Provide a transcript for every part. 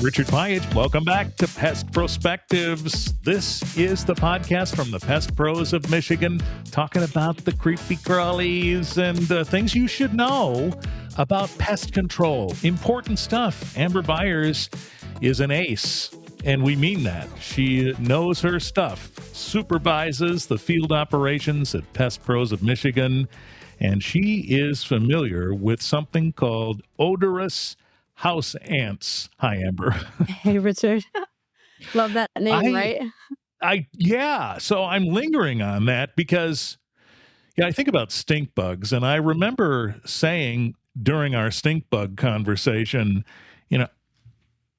Richard Byars. Welcome back to Pest Prospectives. This is the podcast from the Pest Pros of Michigan, talking about the creepy crawlies and things you should know about pest control. Important stuff. Amber Byars is an ace, and we mean that. She knows her stuff, supervises the field operations at Pest Pros of Michigan, and she is familiar with something called odorous house ants. Hi, Amber. Hey, Richard. Love that name, right? Yeah. So I'm lingering on that because, I think about stink bugs, and I remember saying during our stink bug conversation,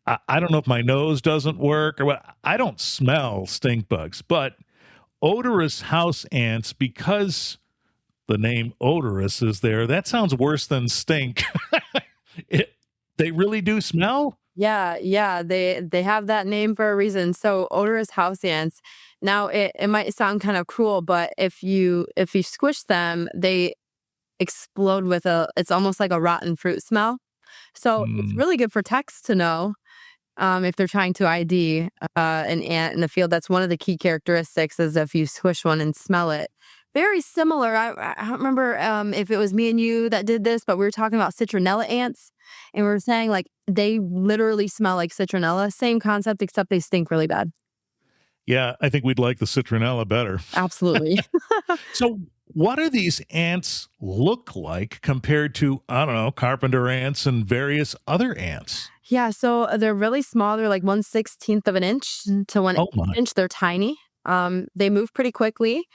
I don't know if my nose doesn't work or what. I don't smell stink bugs, but odorous house ants, because the name odorous is there, that sounds worse than stink. They really do smell? Yeah. They have that name for a reason. So odorous house ants. Now it might sound kind of cruel, but if you squish them, they explode with it's almost like a rotten fruit smell. So it's really good for techs to know if they're trying to ID an ant in the field. That's one of the key characteristics, is if you squish one and smell it. Very similar. I don't remember if it was me and you that did this, but we were talking about citronella ants, and we were saying like they literally smell like citronella. Same concept, except they stink really bad. Yeah, I think we'd like the citronella better. Absolutely. So what do these ants look like compared to, I don't know, carpenter ants and various other ants? Yeah, so they're really small. They're like 1/16 of an inch to 1 inch. They're tiny. They move pretty quickly.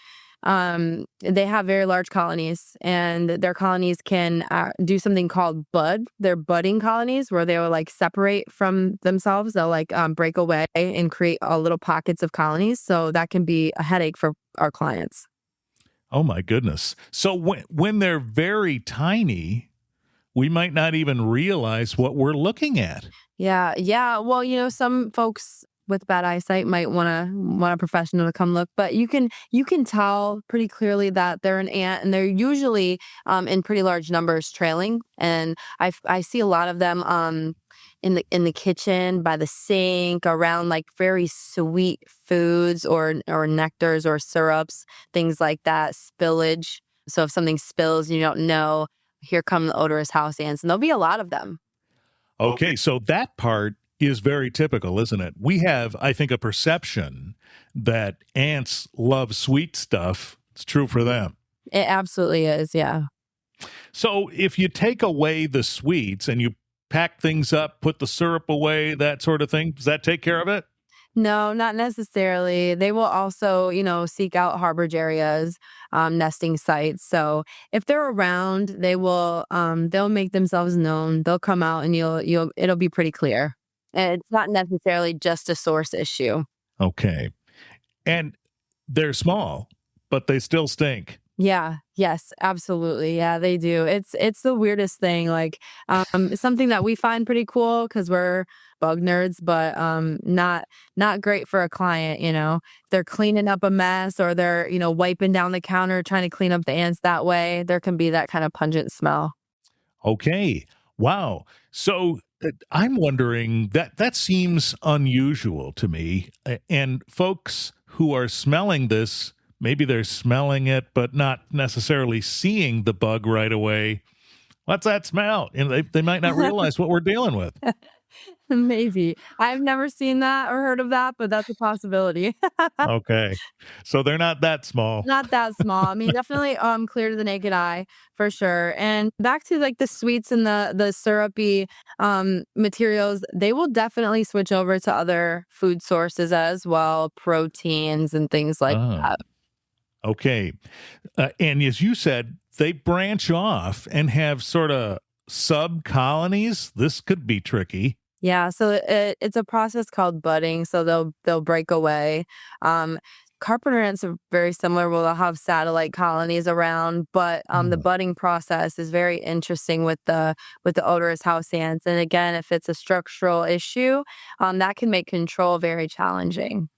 They have very large colonies, and their colonies can do something called bud. They're budding colonies where they will like separate from themselves. They'll like break away and create little pockets of colonies. So that can be a headache for our clients. Oh my goodness. So when they're very tiny, we might not even realize what we're looking at. Yeah. Well, some folks with bad eyesight might want a professional to come look, but you can tell pretty clearly that they're an ant, and they're usually in pretty large numbers trailing. And I see a lot of them in the kitchen, by the sink, around like very sweet foods or nectars or syrups, things like that, spillage. So if something spills and you don't know, here come the odorous house ants, and there'll be a lot of them. Okay, so that part is very typical, isn't it? We have, I think, a perception that ants love sweet stuff. It's true for them. It absolutely is, yeah. So if you take away the sweets and you pack things up, put the syrup away, that sort of thing, does that take care of it? No, not necessarily. They will also, seek out harborage areas, nesting sites. So if they're around, they'll make themselves known. They'll come out, and it'll be pretty clear. And it's not necessarily just a source issue. Okay. And they're small, but they still stink. Yeah. Yes, absolutely. Yeah, they do. It's the weirdest thing. Like, something that we find pretty cool because we're bug nerds, but not great for a client. They're cleaning up a mess, or they're wiping down the counter trying to clean up the ants that way. There can be that kind of pungent smell. Okay. Wow. So I'm wondering, that seems unusual to me. And folks who are smelling this, maybe they're smelling it, but not necessarily seeing the bug right away. What's that smell? And they might not realize what we're dealing with. Maybe. I've never seen that or heard of that, but that's a possibility. Okay. So they're not that small. Not that small. I mean, definitely clear to the naked eye for sure. And back to like the sweets and the syrupy materials, they will definitely switch over to other food sources as well, proteins and things like that. Okay. And as you said, they branch off and have sort of sub-colonies. This could be tricky. Yeah, so it's a process called budding. So they'll break away. Carpenter ants are very similar. They'll have satellite colonies around, but the budding process is very interesting with the odorous house ants. And again, if it's a structural issue, that can make control very challenging.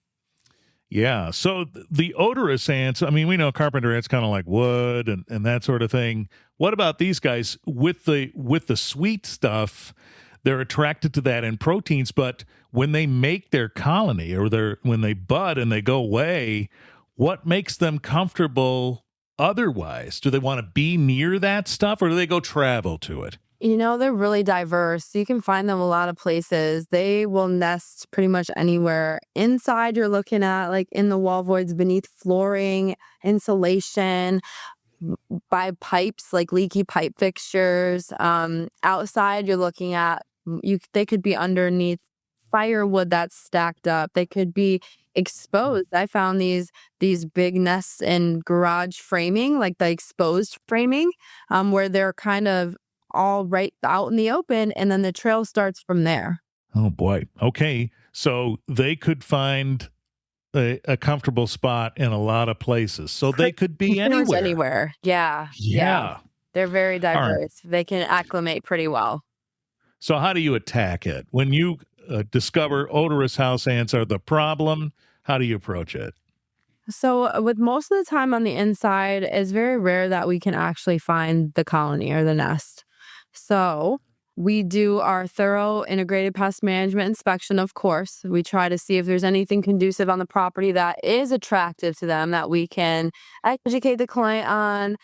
Yeah. So the odorous ants, I mean, we know carpenter ants kind of like wood and that sort of thing. What about these guys with the sweet stuff? they're attracted to that in proteins, but when they make their colony or when they bud and they go away, what makes them comfortable otherwise? Do they want to be near that stuff or do they go travel to it? They're really diverse. You can find them a lot of places. They will nest pretty much anywhere. Inside, you're looking at like in the wall voids, beneath flooring, insulation, by pipes, like leaky pipe fixtures. Outside, you're looking at they could be underneath firewood that's stacked up. They could be exposed. I found these big nests in garage framing, like the exposed framing, where they're kind of all right out in the open, and then the trail starts from there. Oh boy. Okay. So they could find a comfortable spot in a lot of places. So they could be Pretty much anywhere. anywhere. Yeah. Yeah. They're very All right. diverse. They can acclimate pretty well. So how do you attack it? When you discover odorous house ants are the problem, how do you approach it? So, with most of the time on the inside, it's very rare that we can actually find the colony or the nest. So, we do our thorough integrated pest management inspection, of course. We try to see if there's anything conducive on the property that is attractive to them that we can educate the client on.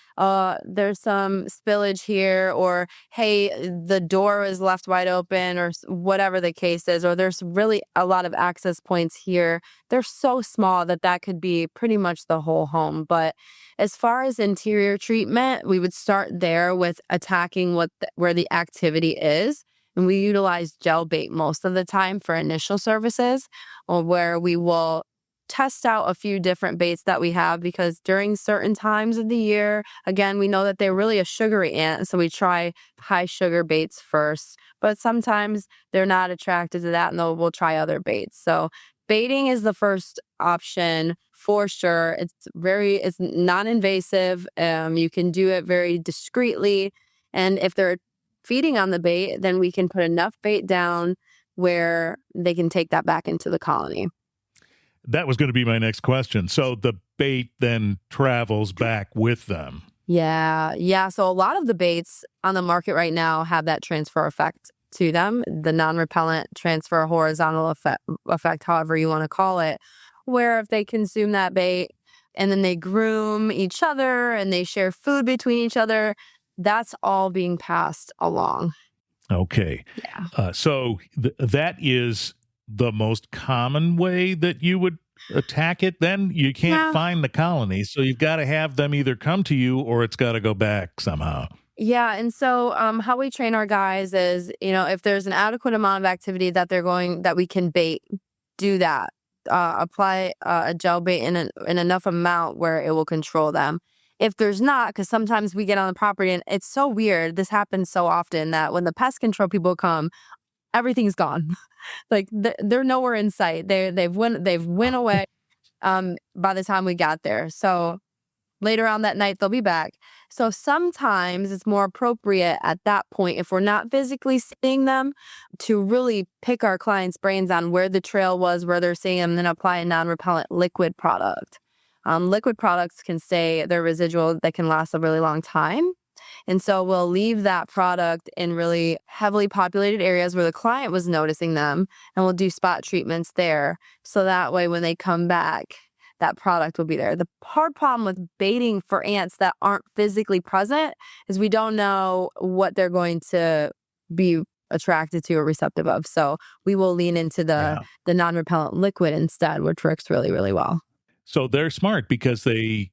There's some spillage here, or hey, the door is left wide open, or whatever the case is, or there's really a lot of access points here. They're so small that could be pretty much the whole home. But as far as interior treatment, we would start there with attacking where the activity is. And we utilize gel bait most of the time for initial services, or where we will test out a few different baits that we have, because during certain times of the year, again, we know that they're really a sugary ant. So we try high sugar baits first, but sometimes they're not attracted to that and we'll try other baits. So baiting is the first option for sure. It's non-invasive. You can do it very discreetly. And if they're feeding on the bait, then we can put enough bait down where they can take that back into the colony. That was going to be my next question. So the bait then travels back with them. Yeah. So a lot of the baits on the market right now have that transfer effect to them, the non-repellent transfer horizontal effect, however you want to call it, where if they consume that bait and then they groom each other and they share food between each other, that's all being passed along. Okay. Yeah. So that is the most common way that you would attack it. Then you can't find the colony, so you've got to have them either come to you or it's got to go back somehow. Yeah. And so how we train our guys is, if there's an adequate amount of activity that we can bait, do that. Apply a gel bait in enough amount where it will control them. If there's not, because sometimes we get on the property and it's so weird. This happens so often that when the pest control people come, everything's gone. Like they're nowhere in sight. They've went away by the time we got there. So later on that night, they'll be back. So sometimes it's more appropriate at that point, if we're not physically seeing them, to really pick our clients' brains on where the trail was, where they're seeing them, and then apply a non-repellent liquid product. Liquid products can stay, they're residual, that can last a really long time. And so we'll leave that product in really heavily populated areas where the client was noticing them, and we'll do spot treatments there. So that way, when they come back, that product will be there. The hard problem with baiting for ants that aren't physically present is we don't know what they're going to be attracted to or receptive of. So we will lean into the non-repellent liquid instead, which works really, really well. So they're smart because they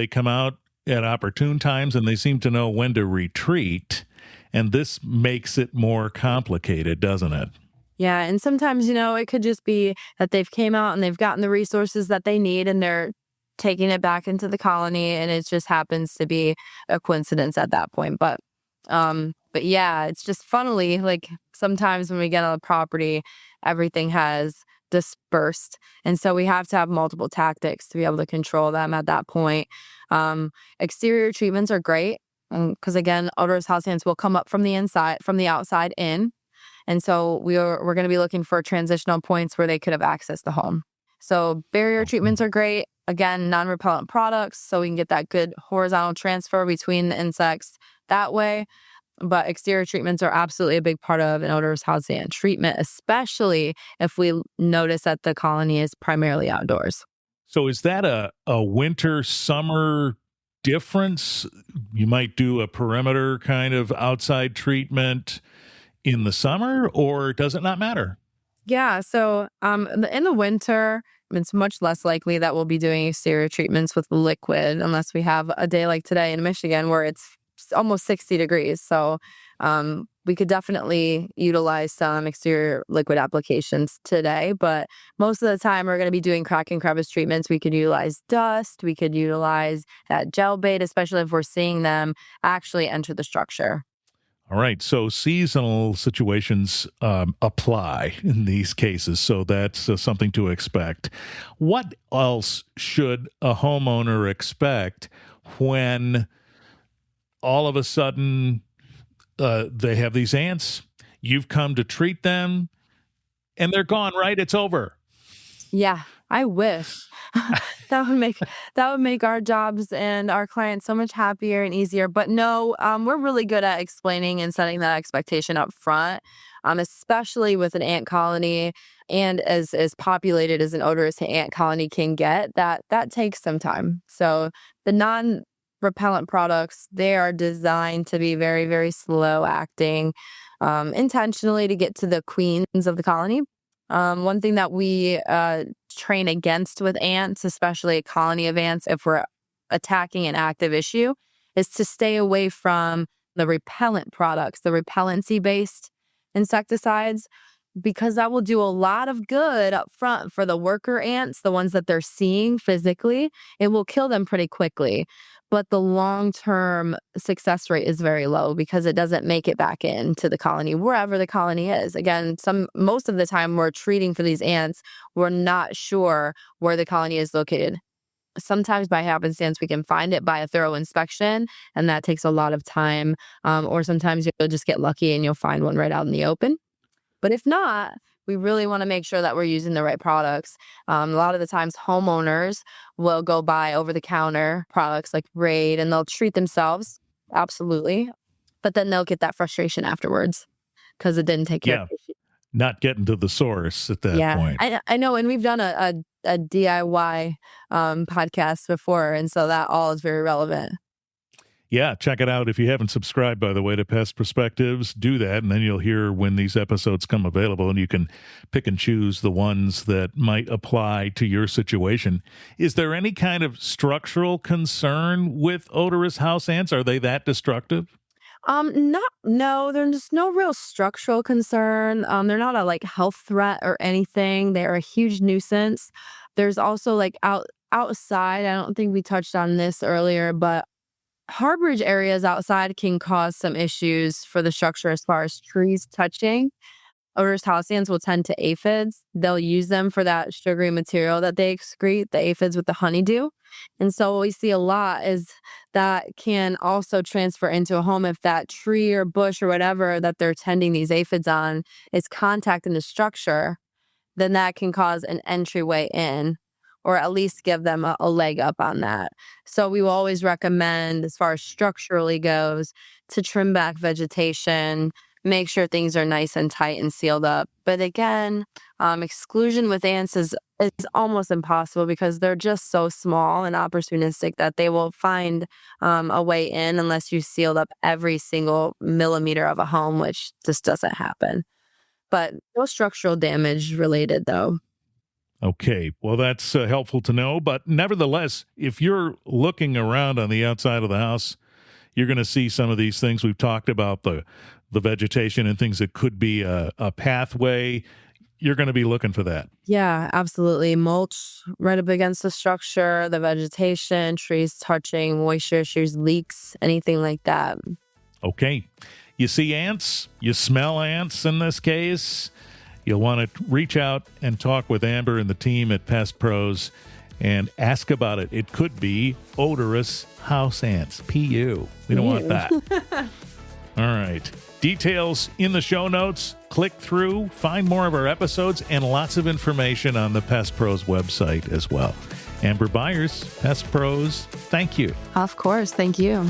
come out at opportune times and they seem to know when to retreat. And this makes it more complicated, doesn't it? Yeah. And sometimes, it could just be that they've came out and they've gotten the resources that they need and they're taking it back into the colony. And it just happens to be a coincidence at that point. But yeah, it's just funnily, like sometimes when we get on the property, everything has dispersed. And so we have to have multiple tactics to be able to control them at that point. Exterior treatments are great because again, odorous house ants will come up from the outside in. And so we're going to be looking for transitional points where they could have accessed the home. So barrier treatments are great. Again, non-repellent products, so we can get that good horizontal transfer between the insects that way. But exterior treatments are absolutely a big part of an odorous house ant treatment, especially if we notice that the colony is primarily outdoors. So is that a winter summer difference? You might do a perimeter kind of outside treatment in the summer, or does it not matter? Yeah, so in the winter, it's much less likely that we'll be doing exterior treatments with liquid unless we have a day like today in Michigan where it's almost 60 degrees. So we could definitely utilize some exterior liquid applications today, but most of the time we're going to be doing crack and crevice treatments. We could utilize dust, we could utilize that gel bait, especially if we're seeing them actually enter the structure. All right. So seasonal situations apply in these cases. So that's something to expect. What else should a homeowner expect when all of a sudden they have these ants? You've come to treat them and they're gone, right? It's over. Yeah, I wish. That would make our jobs and our clients so much happier and easier. But no, we're really good at explaining and setting that expectation up front, especially with an ant colony and as populated as an odorous ant colony can get. That takes some time. So the non-repellent products, they are designed to be very, very slow acting, intentionally to get to the queens of the colony. One thing that we train against with ants, especially a colony of ants, if we're attacking an active issue, is to stay away from the repellent products, the repellency-based insecticides, because that will do a lot of good up front for the worker ants, the ones that they're seeing physically. It will kill them pretty quickly. But the long-term success rate is very low because it doesn't make it back into the colony, wherever the colony is. Again, most of the time we're treating for these ants, we're not sure where the colony is located. Sometimes by happenstance, we can find it by a thorough inspection, and that takes a lot of time. Or sometimes you'll just get lucky and you'll find one right out in the open. But if not, we really want to make sure that we're using the right products. A lot of the times homeowners will go buy over-the-counter products like Raid and they'll treat themselves. Absolutely. But then they'll get that frustration afterwards because it didn't take care of the issue. Not getting to the source at that point. I know. And we've done a DIY podcast before. And so that all is very relevant. Yeah, check it out. If you haven't subscribed, by the way, to Pest Perspectives, do that, and then you'll hear when these episodes come available, and you can pick and choose the ones that might apply to your situation. Is there any kind of structural concern with odorous house ants? Are they that destructive? No, there's no real structural concern. They're not a health threat or anything. They're a huge nuisance. There's also outside, I don't think we touched on this earlier, but harborage areas outside can cause some issues for the structure as far as trees touching. Odorous house ants will tend to aphids. They'll use them for that sugary material that they excrete, the aphids with the honeydew. And so what we see a lot is that can also transfer into a home if that tree or bush or whatever that they're tending these aphids on is contacting the structure, then that can cause an entryway in, or at least give them a leg up on that. So we will always recommend, as far as structurally goes, to trim back vegetation, make sure things are nice and tight and sealed up. But again, exclusion with ants is almost impossible because they're just so small and opportunistic that they will find a way in unless you sealed up every single millimeter of a home, which just doesn't happen. But no structural damage related, though. Okay, well, that's helpful to know. But nevertheless, if you're looking around on the outside of the house, you're going to see some of these things we've talked about, the vegetation and things that could be a pathway. You're going to be looking for that. Yeah, absolutely. Mulch right up against the structure, the vegetation, trees touching, moisture issues, leaks, anything like that. Okay. You see ants, you smell ants in this case. You'll want to reach out and talk with Amber and the team at Pest Pros and ask about it. It could be odorous house ants. PU. We don't want that. All right. Details in the show notes. Click through, find more of our episodes, and lots of information on the Pest Pros website as well. Amber Byars, Pest Pros, thank you. Of course. Thank you.